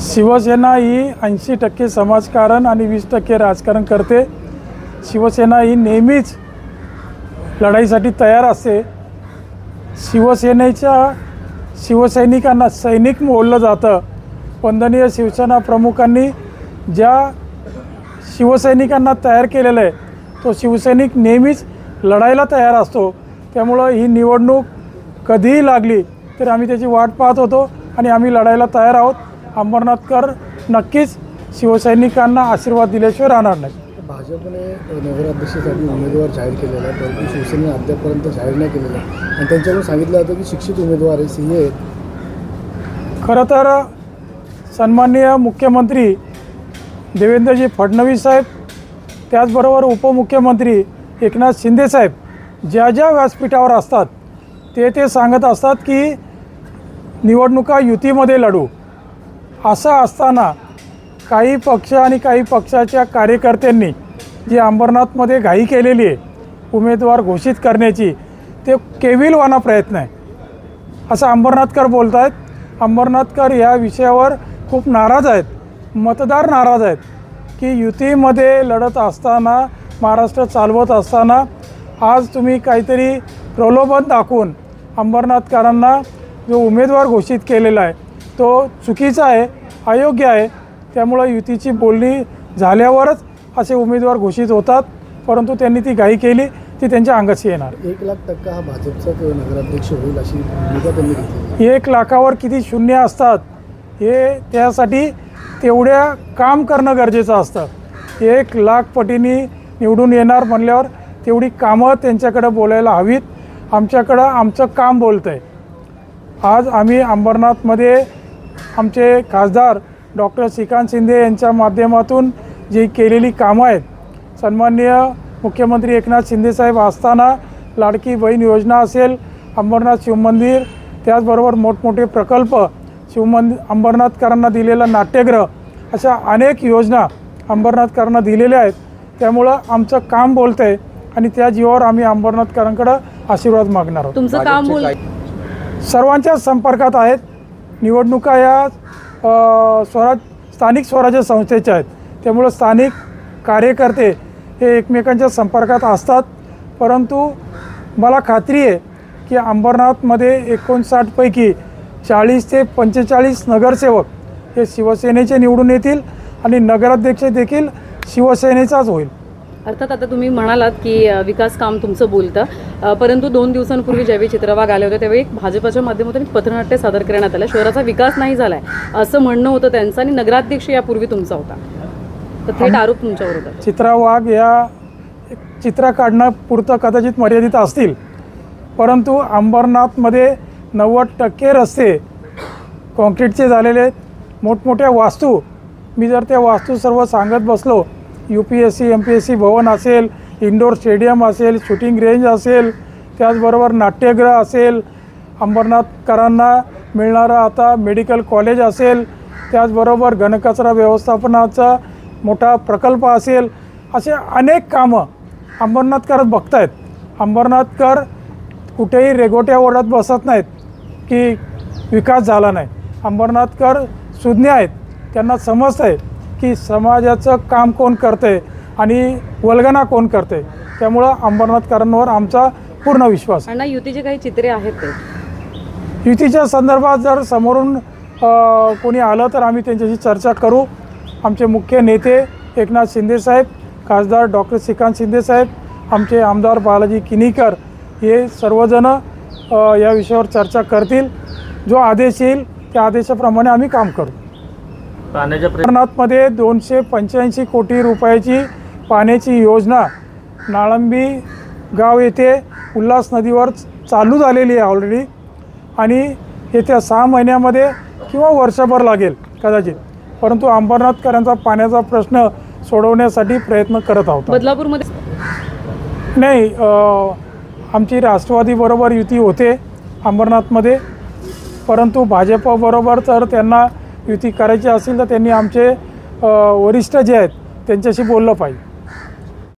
शिवसेना ही 80% समाजकारण आणि 20% राजकारण करते। शिवसेना ही नेहमीच लढाईसाठी तयार असते। शिवसैनिकांना सैनिक बोललं जातं। वंदनीय शिवसेना प्रमुखांनी ज्या शिवसैनिकांना तयार केलेलं आहे तो शिवसैनिक नेहमीच लढायला तयार असतो। त्यामुळं ही निवडणूक कधीही लागली तर आम्ही त्याची वाट पाहत होतो आणि आम्ही लढायला तयार आहोत। अंबरनाथकर नक्कीच शिवसैनिकांना आशीर्वाद दिल्याशिवाय राहणार नाही। भाजपने नगराध्यक्षासाठी उमेदवार जाहीर केलेला आहे, परंतु शिवसेनेने अद्यापर्यंत जाहीर नाही केलेला आहे आणि त्यांच्याकडून सांगितलं होतं की शिक्षित उमेदवार आहे, सीए आहेत। खरं तर सन्माननीय मुख्यमंत्री देवेंद्रजी फडणवीस साहेब, त्याचबरोबर उपमुख्यमंत्री एकनाथ शिंदे साहेब ज्या ज्या व्यासपीठावर असतात ते सांगत असतात की निवडणुका युतीमध्ये लढू। असं असताना काही पक्ष आणि काही पक्षाच्या कार्यकर्त्यांनी जी अंबरनाथमध्ये घाई केलेली आहे उमेदवार घोषित करण्याची, ते केविलवाना प्रयत्न आहे असं अंबरनाथकर बोलत आहेत। अंबरनाथकर या विषयावर खूप नाराज आहेत, मतदार नाराज आहेत की युतीमध्ये लढत असताना, महाराष्ट्र चालवत असताना आज तुम्ही काहीतरी प्रलोभन दाखवून अंबरनाथकरांना जो उमेदवार घोषित केलेला आहे तो चुकीचा आहे, अयोग्य आहे। त्यामुळं युतीची बोलणी झाल्यावरच असे उमेदवार घोषित होतात, परंतु त्यांनी ती घाई केली ती त्यांच्या अंगाशी येणार। 1,00,000% हा भाजपचा नगराध्यक्ष होईल अशी भूमिका त्यांनी घेतली। 1 लाखावर किती शून्य असतात हे त्यासाठी तेवढ्या काम करणं गरजेचं असतं। 1,00,000 पटीने निवडून येणार म्हणल्यावर तेवढी कामं त्यांच्याकडे बोलायला हवीत। आमच्याकडं आमचं काम बोलतं आहे। आज आम्ही अंबरनाथमध्ये आमचे खासदार डॉक्टर श्रीकांत शिंदे यांच्या माध्यमातून जी केलेली कामं आहेत, सन्माननीय मुख्यमंत्री एकनाथ शिंदेसाहेब असताना लाडकी बहीण योजना असेल, अंबरनाथ शिवमंदिर, त्याचबरोबर मोठमोठे प्रकल्प, अंबरनाथकरांना दिलेला नाट्यगृह, अशा अनेक योजना अंबरनाथकरांना दिलेल्या आहेत। त्यामुळं आमचं काम बोलतं आहे आणि त्या जीवावर आम्ही अंबरनाथकरांकडे आशीर्वाद मागणार आहोत। तुमचं काम सर्वांच्या संपर्कात आहेत। निवडणुका या स्थानिक स्वराज्य संस्थेच्या आहेत, त्यामुळं स्थानिक कार्यकर्ते हे एकमेकांच्या संपर्कात असतात। परंतु मला खात्री आहे की अंबरनाथमध्ये 59 पैकी 40 ते 45 नगरसेवक हे शिवसेनेचे निवडून येतील आणि नगराध्यक्ष देखील शिवसेनेचाच होईल। अर्थात आता तुम्ही म्हणालात की विकास काम तुमचं बोलतं, परंतु 2 दिवसांपूर्वी ज्यावेळी चित्रवाघ आले होते त्यावेळी भाजपच्या माध्यमातून एक पथनाट्य सादर करण्यात आलं। शहराचा विकास नाही झालाय असं म्हणणं होतं त्यांचं आणि नगराध्यक्ष यापूर्वी तुमचा होता, तर थेट आरोप तुमच्यावर होता। चित्रवाघ या चित्र काढणं पुरतं कदाचित मर्यादित असतील, परंतु अंबरनाथमध्ये 90% रस्ते कॉन्क्रीटचे झालेले आहेत। मोठमोठ्या वास्तू, मी जर त्या वास्तू सर्व सांगत बसलो, UPSC MPSC भवन असेल, इंडोर स्टेडियम असेल, शूटिंग रेंज असेल, त्याचबरोबर नाट्यगृह असेल, अंबरनाथकरांना मिळणारं आता मेडिकल कॉलेज असेल, त्याचबरोबर घनकचरा व्यवस्थापनाचा मोठा प्रकल्प असेल, असे अनेक कामं अंबरनाथकर बघत आहेत। अंबरनाथकर कुठेही रेघोट्या ओढत बसत नाहीत की विकास झाला नाही। अंबरनाथकर सुज्ञ आहेत, त्यांना समजतं आहे की समाजाचं काम कोण करते आणि वल्गना कोण करते। त्यामुळं अंबरनाथकरांवर आमचा पूर्ण विश्वास आहे। आणि युतीचे काही चित्रे आहेत ते युतीच्या संदर्भात जर समोरून कोणी आलं तर आम्ही त्यांच्याशी चर्चा करू। आमचे मुख्य नेते एकनाथ शिंदेसाहेब, खासदार डॉक्टर श्रीकांत शिंदेसाहेब, आमचे आमदार बालाजी किनीकर हे सर्वजण या विषयावर चर्चा करतील। जो आदेश येईल त्या आदेशाप्रमाणे आम्ही काम करू। अंबरनाथमध्ये 285 कोटी रुपयाची पाण्याची योजना नाळंबी गाव येथे उल्हास नदीवर चालू झालेली आहे ऑलरेडी आणि येत्या 6 महिन्यामध्ये किंवा वर्षभर लागेल कदाचित, परंतु अंबरनाथकरांचा पाण्याचा प्रश्न सोडवण्यासाठी प्रयत्न करत आहोत। बदलापूरमध्ये नाही, आमची राष्ट्रवादीबरोबर युती होते अंबरनाथमध्ये, परंतु भाजपबरोबर तर त्यांना युती करायची असेल तर त्यांनी आमचे वरिष्ठ जे आहेत त्यांच्याशी बोललं पाहिजे।